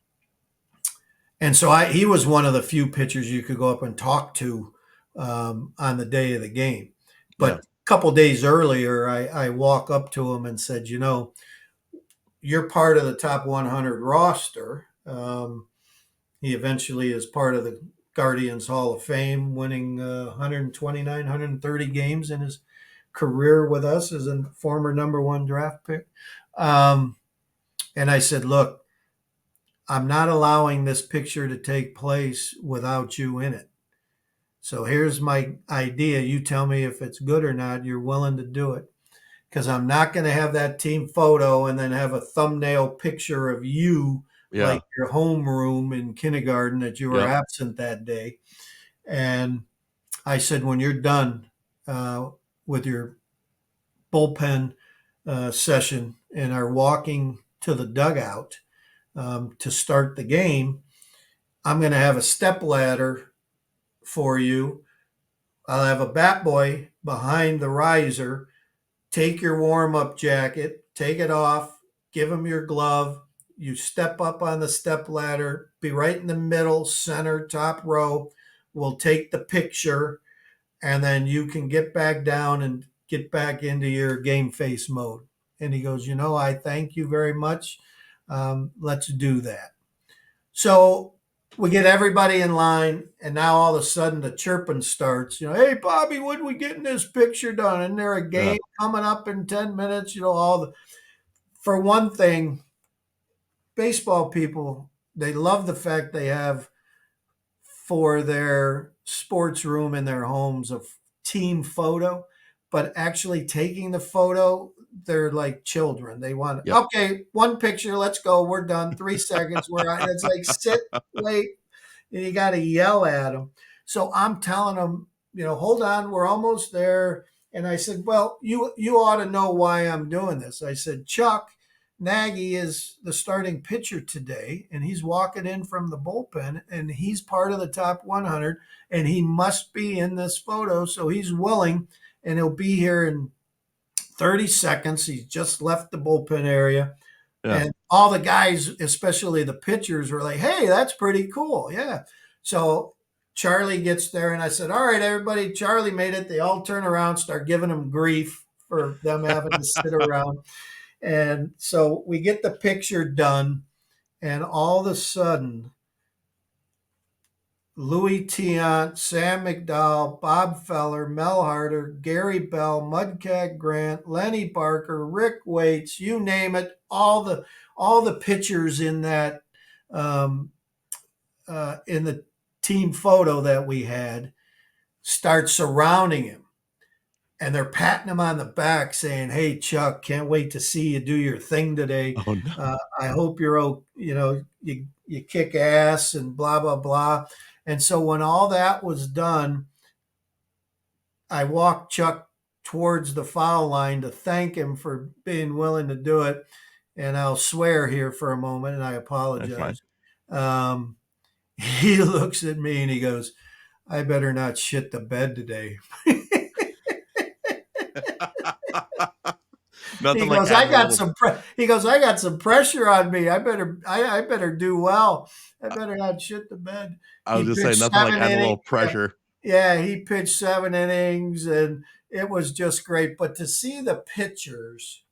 And so he was one of the few pitchers you could go up and talk to on the day of the game. But Yeah. a couple days earlier, I walk up to him and said, you're part of the top 100 roster. He eventually is part of the Guardians Hall of Fame, winning 129, 130 games in his career with us as a former number one draft pick. Um, and I said, look, I'm not allowing this picture to take place without you in it. So here's my idea. You tell me if it's good or not. You're willing to do it. Because I'm not going to have that team photo and then have a thumbnail picture of you Yeah. like your homeroom in kindergarten that you were Yep. absent that day. And I said, when you're done uh, with your bullpen session and are walking to the dugout to start the game, I'm going to have a step ladder for you. I'll have a bat boy behind the riser. Take your warm up jacket, take it off, give him your glove. You step up on the step ladder, be right in the middle, center, top row. We'll take the picture, and then you can get back down and get back into your game face mode. And he goes, I thank you very much. Let's do that. So we get everybody in line, and now all of a sudden the chirping starts. Hey Bobby, when we getting this picture done? Isn't there a Yeah. game coming up in 10 minutes? All the for one thing, baseball people, they love the fact they have for their sports room in their homes a team photo, but actually taking the photo, they're like children. They want, Yep. okay, one picture, let's go, we're done, 3 seconds, we're on. It's like sit, wait, and you got to yell at them. So I'm telling them, hold on, we're almost there. And I said, well, you ought to know why I'm doing this. I said, Chuck Nagy is the starting pitcher today, and he's walking in from the bullpen, and he's part of the top 100, and he must be in this photo. So he's willing, and he'll be here in 30 seconds. He's just left the bullpen area. Yeah. And all the guys, especially the pitchers, were like, hey, that's pretty cool. Yeah. So Charlie gets there, and I said, all right, everybody, Charlie made it. They all turn around, start giving him grief for them having to sit around. And so we get the picture done, and all of a sudden, Louis Tiant, Sam McDowell, Bob Feller, Mel Harder, Gary Bell, Mudcat Grant, Lenny Barker, Rick Waits, you name it, all the pitchers in that um, in the team photo that we had start surrounding him, and they're patting him on the back saying, "Hey, Chuck, can't wait to see you do your thing today. Oh no. I hope you kick ass and blah blah blah." And so when all that was done, I walked Chuck towards the foul line to thank him for being willing to do it. And I'll swear here for a moment, and I That's fine. apologize. Um, he looks at me and he goes, "I better not shit the bed today." Nothing He like goes, having a little. he goes, "I got some pressure on me. I better do well. I better not shit the bed." I was He just saying pitched nothing like seven adding a innings. little pressure. Yeah, he pitched 7 innings, and it was just great. But to see the pitchers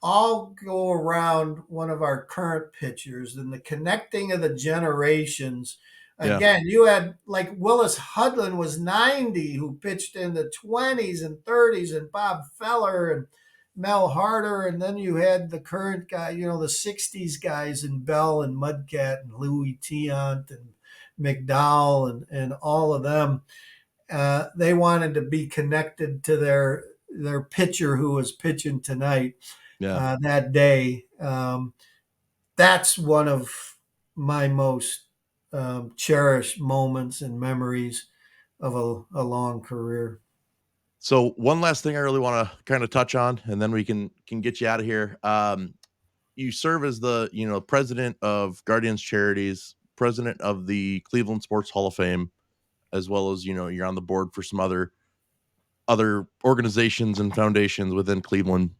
all go around one of our current pitchers and the connecting of the generations. Yeah, Again, you had like Willis Hudlin was 90, who pitched in the 20s and 30s, and Bob Feller and Mel Harder. And then you had the current guy, the 60s guys in Bell and Mudcat and Louis Tiant and McDowell and all of them. They wanted to be connected to their pitcher who was pitching tonight yeah. that day. That's one of my most cherished moments and memories of a long career. So one last thing I really want to kind of touch on, and then we can get you out of here. You serve as the president of Guardians Charities, president of the Cleveland Sports Hall of Fame, as well as you're on the board for some other organizations and foundations within Cleveland.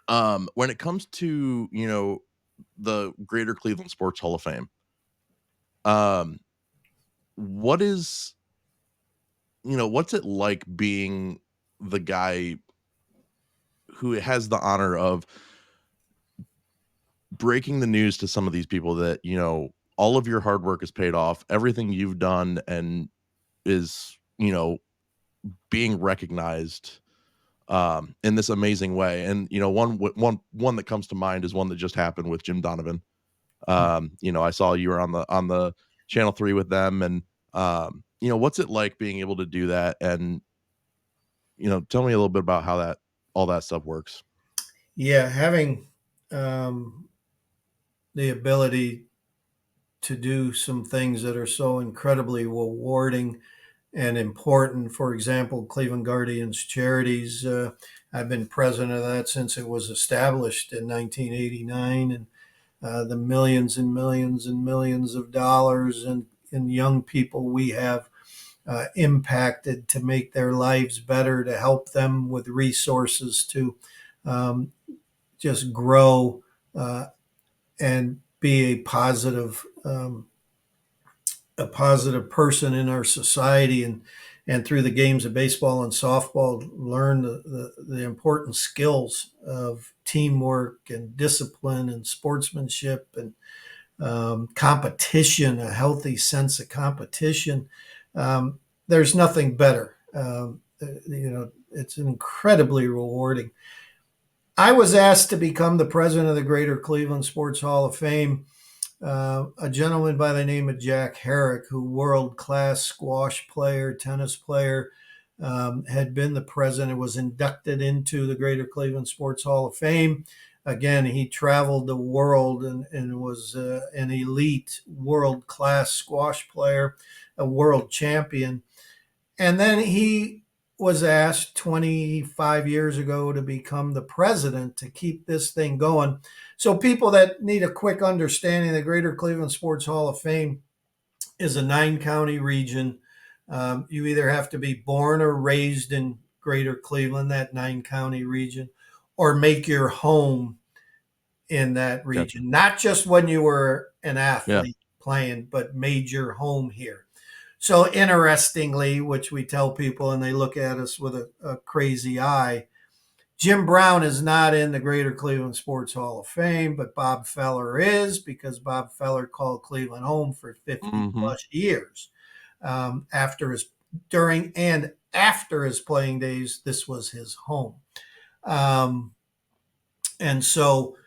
When it comes to the Greater Cleveland Sports Hall of Fame, um, what is what's it like being the guy who has the honor of breaking the news to some of these people that all of your hard work is paid off, everything you've done and is being recognized in this amazing way. And one that comes to mind is one that just happened with Jim Donovan. I saw you were on the channel 3 with them, and what's it like being able to do that? And tell me a little bit about how that all that stuff works. Yeah, having um, the ability to do some things that are so incredibly rewarding and important. For example, Cleveland Guardians Charities. I've been president of that since it was established in 1989, and the millions and millions and millions of dollars and young people we have impacted to make their lives better, to help them with resources to um, just grow and be a positive person in our society, and through the games of baseball and softball learn the important skills of teamwork and discipline and sportsmanship and competition, a healthy sense of competition. There's nothing better. It's incredibly rewarding. I was asked to become the president of the Greater Cleveland Sports Hall of Fame. A gentleman by the name of Jack Herrick, who world class squash player, tennis player, had been the president, was inducted into the Greater Cleveland Sports Hall of Fame. Again, he traveled the world and was an elite world class squash player, a world champion. And then he was asked 25 years ago to become the president to keep this thing going. So, people that need a quick understanding, the Greater Cleveland Sports Hall of Fame is a 9 county region. You either have to be born or raised in Greater Cleveland, that 9 county region, or make your home in that Gotcha. region, not just when you were an Yeah. athlete playing, but made your home here. So interestingly, which we tell people and they look at us with a crazy eye, Jim Brown is not in the Greater Cleveland Sports Hall of Fame, but Bob Feller is, because Bob Feller called Cleveland home for 50 Hmm. plus years. After his during and after his playing days, this was his home. And so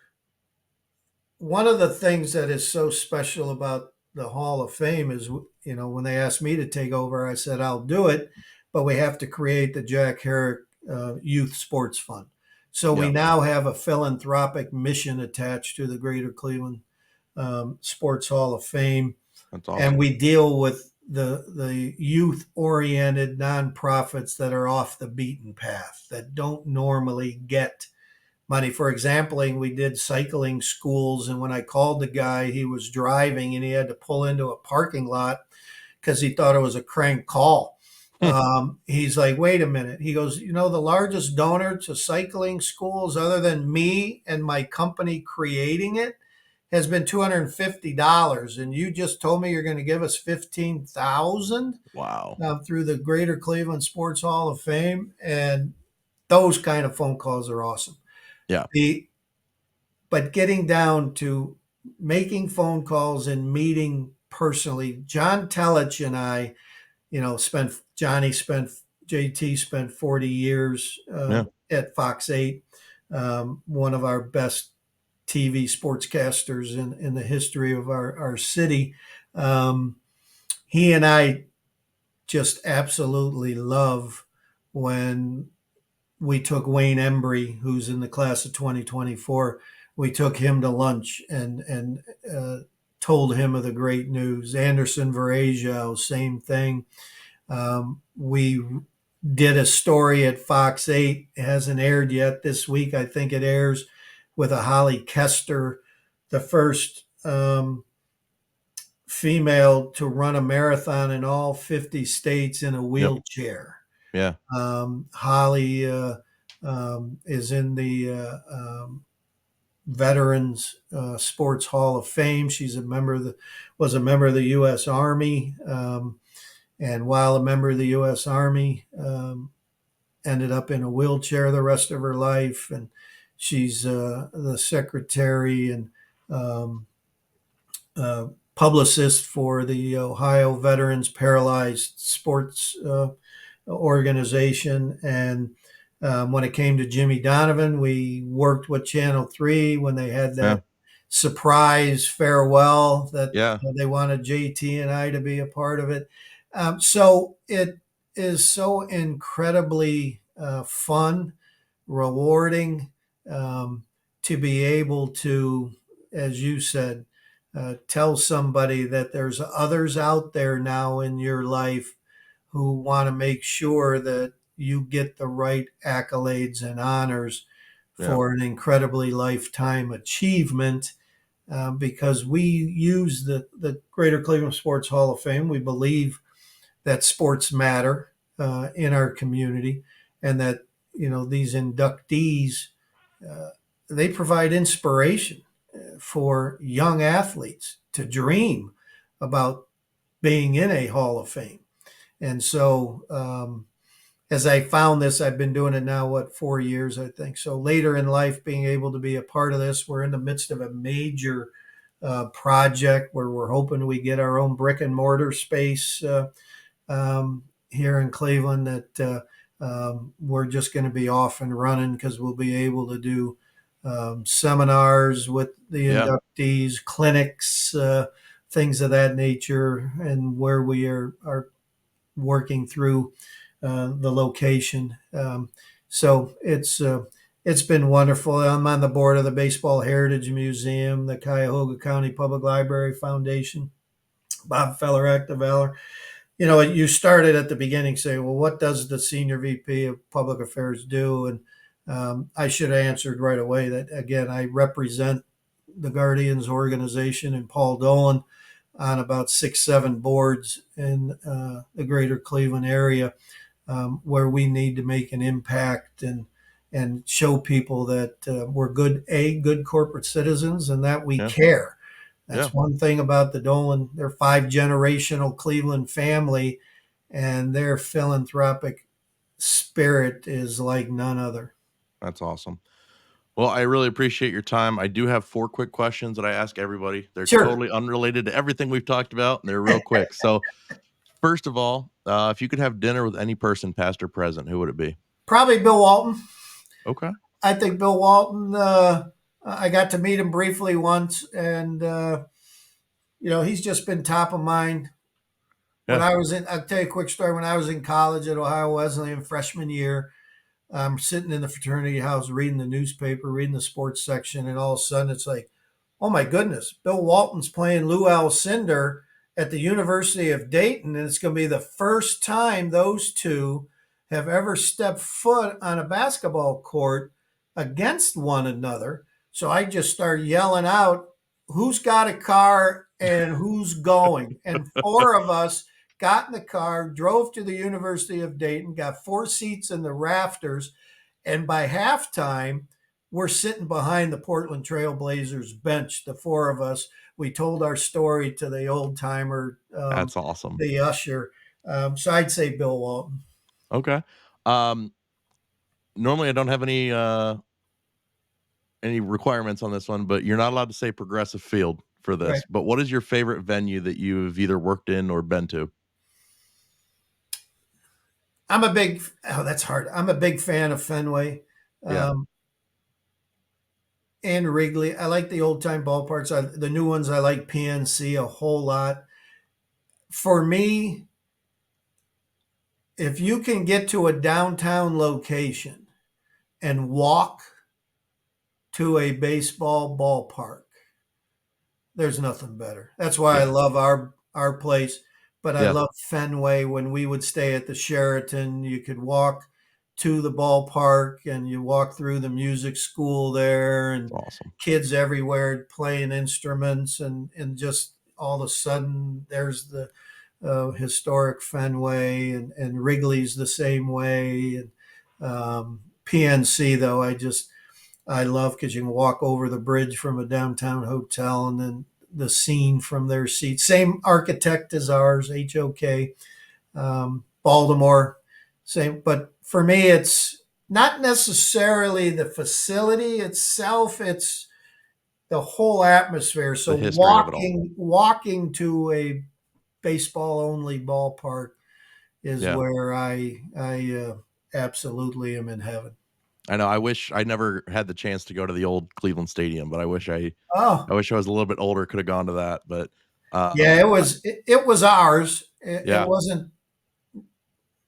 one of the things that is so special about the Hall of Fame is, when they asked me to take over, I said, I'll do it, but we have to create the Jack Herrick Youth Sports Fund. So we Yeah, now have a philanthropic mission attached to the Greater Cleveland Sports Hall of Fame, that's and awesome. we deal with the youth oriented nonprofits that are off the beaten path that don't normally get money. For example, we did cycling schools, and when I called the guy, he was driving and he had to pull into a parking lot because he thought it was a crank call. He's like, wait a minute. He goes, the largest donor to cycling schools, other than me and my company creating it, has been $250, and you just told me you're going to give us 15,000 Wow. through the Greater Cleveland Sports Hall of Fame, and those kind of phone calls are awesome. Yeah, The But getting down to making phone calls and meeting personally, John Telich and I, spent JT spent 40 years yeah, at Fox 8, one of our best TV sportscasters in the history of our city. Um, he and I just absolutely love when we took Wayne Embry, who's in the class of 2024. We took him to lunch and told him of the great news. Anderson Varejao, same thing. We did a story at Fox 8. It hasn't aired yet this week. I think it airs with a Holly Kester, the first female to run a marathon in all 50 states in a yep, wheelchair. yeah, Holly is in the Veterans Sports Hall of Fame. She's a member of the was a member of the U.S. Army, and while a member of the U.S. Army, ended up in a wheelchair the rest of her life. And she's the secretary and um, uh, publicist for the Ohio Veterans Paralyzed Sports organization. And when it came to Jimmy Donovan, we worked with Channel 3 when they had yeah, that surprise farewell that yeah, they wanted JT and I to be a part of it. So it is so incredibly fun, rewarding, um, to be able to, as you said, tell somebody that there's others out there now in your life who want to make sure that you get the right accolades and honors yeah, for an incredibly lifetime achievement. Because we use the Greater Cleveland Sports Hall of Fame. We believe that sports matter in our community, and that these inductees, uh, they provide inspiration for young athletes to dream about being in a Hall of Fame. And so, as I found this, I've been doing it now, 4 years, I think. So later in life, being able to be a part of this, we're in the midst of a major project where we're hoping we get our own brick and mortar space here in Cleveland, that we're just going to be off and running because we'll be able to do seminars with the yeah, inductees, clinics, things of that nature, and where we are working through the location. So it's been wonderful. I'm on the board of the Baseball Heritage Museum, the Cuyahoga County Public Library Foundation. Bob Feller, the Valor. You started at the beginning saying, well, what does the senior VP of Public Affairs do? And I should have answered right away that, again, I represent the Guardians organization and Paul Dolan on about 6, 7 boards in the greater Cleveland area, where we need to make an impact and show people that we're good corporate citizens, and that we yeah, care. yeah. That's one thing about the Dolan. They're 5 generational Cleveland family, and their philanthropic spirit is like none other. That's awesome. Well, I really appreciate your time. I do have 4 quick questions that I ask everybody. They're Sure. totally unrelated to everything we've talked about, and they're real quick. So, first of all, if you could have dinner with any person, past or present, who would it be? Probably Bill Walton. Okay. I think Bill Walton I got to meet him briefly once, and he's just been top of mind. When Yeah, I was in, I'll tell you a quick story. When I was in college at Ohio Wesleyan freshman year, I'm sitting in the fraternity house reading the newspaper, reading the sports section, and all of a sudden it's like, oh my goodness, Bill Walton's playing Lou Alcindor at the University of Dayton, and it's going to be the first time those two have ever stepped foot on a basketball court against one another. So I just started yelling out, who's got a car and who's going? And four of us got in the car, drove to the University of Dayton, got four seats in the rafters, and by halftime, we're sitting behind the Portland Trail Blazers bench, the four of us. We told our story to the old timer, that's awesome. the usher. So I'd say Bill Walton. Okay. Um, Normally I don't have any requirements on this one, but you're not allowed to say Progressive Field for Right. this. But what is your favorite venue that you've either worked in or been to? That's hard. I'm a big fan of Fenway Yeah, um, and Wrigley. I like the old time ballparks. The new ones, I like PNC a whole lot. For me, if you can get to a downtown location and walk to a baseball ballpark, there's nothing better. That's why I yeah, love our place, but I yeah. love Fenway. When we would stay at the Sheraton, you could walk to the ballpark and you walk through the music school there, It's and awesome. kids everywhere playing instruments, and just all of a sudden there's the historic Fenway, and Wrigley's the same way. And PNC, though, I love because you can walk over the bridge from a downtown hotel, and then the scene from their seat. Same architect as ours, HOK. Baltimore, same. But for me, it's not necessarily the facility itself; it's the whole atmosphere. So The history of it all. walking to a baseball only ballpark is Yeah. where I absolutely am in heaven. I know. I wish I never had the chance to go to the old Cleveland Stadium, but I Oh, wish I was a little bit older, could have gone to that. But yeah, it was ours. It yeah, wasn't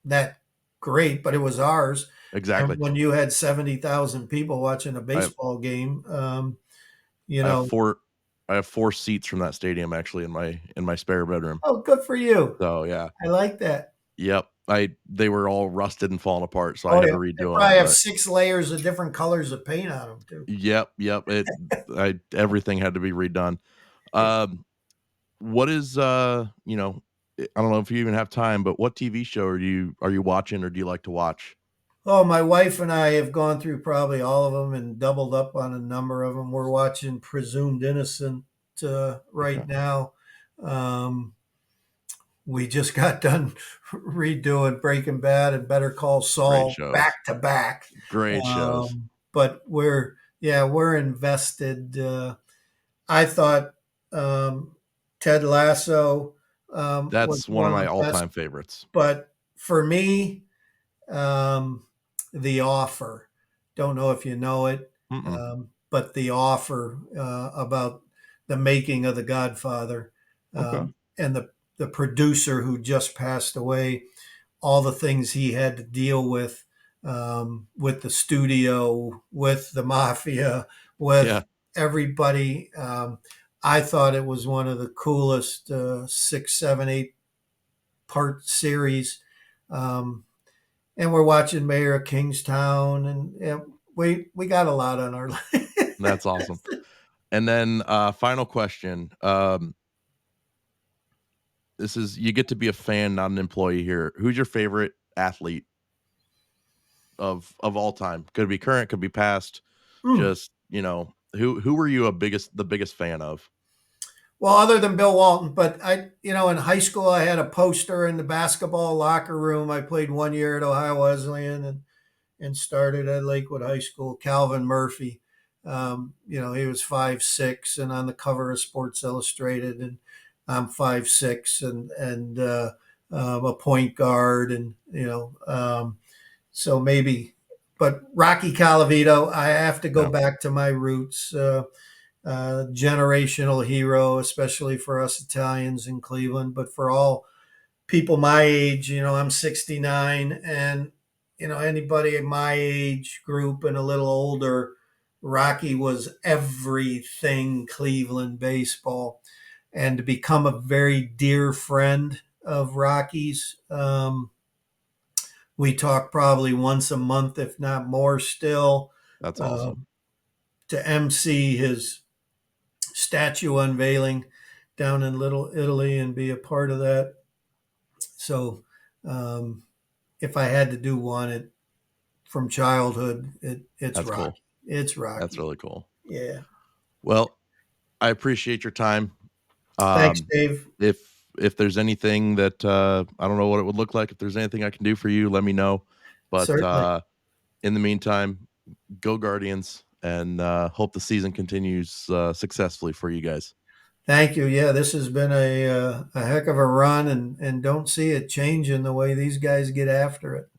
that great, but it was ours. And exactly. when you had 70,000 people watching a I have baseball game, I have know, four I have four seats from that stadium actually in my spare bedroom. oh, good for you. So yeah. I like that. Yep. I They were all rusted and falling apart, so I Oh had yeah, to they redo them. probably have But 6 layers of different colors of paint on them too. yep. I Everything had to be redone. Um, what is I don't know if you even have time, but what TV show are you watching or do you like to watch? Oh, my wife and I have gone through probably all of them and doubled up on a number of them. We're watching Presumed Innocent right Okay. now. Um, we just got done redoing Breaking Bad and Better Call Great Saul shows. back to back. Great shows. But we're invested. I thought um, Ted Lasso was That's one one of of my the best, all-time favorites. but for me, um, The Offer. Don't know if you know it, Mm-mm. but The Offer about the making of The Godfather, Okay. and the producer who just passed away, all the things he had to deal with the studio, with the mafia, Yeah, with everybody. I thought it was one of the coolest 6, 7, 8 part series. Um, and we're watching Mayor of Kingstown, and we got a lot on our that's awesome. list. And then final question. This is you get to be a fan, not an employee here. Who's your favorite athlete of all time? Could be current, could be past. Mm. Just, who were you the biggest fan of? Well, other than Bill Walton, but in high school, I had a poster in the basketball locker room. I played 1 year at Ohio Wesleyan, and started at Lakewood High School. Calvin Murphy, he was 5'6" and on the cover of Sports Illustrated, and I'm 5'6" and a point guard, and so maybe but Rocky Colavito, I have to go Yeah, back to my roots. Generational hero, especially for us Italians in Cleveland, but for all people my age, I'm 69, and anybody in my age group and a little older, Rocky was everything Cleveland baseball. And to become a very dear friend of Rocky's, we talk probably once a month, if not more still. that's awesome. um, to MC his statue unveiling down in Little Italy and be a part of that. So, um, if I had to do one, from childhood, it's That's cool. Rocky. It's That's Rocky. really cool. Yeah. Well, I appreciate your time. Thanks, Um, Dave. if if there's anything that I don't know what it would look like, if there's anything I can do for you, let me know. But Certainly. in the meantime, go Guardians, and hope the season continues successfully for you guys. Thank you. Yeah, this has been a heck of a run, and don't see it changing the way these guys get after it.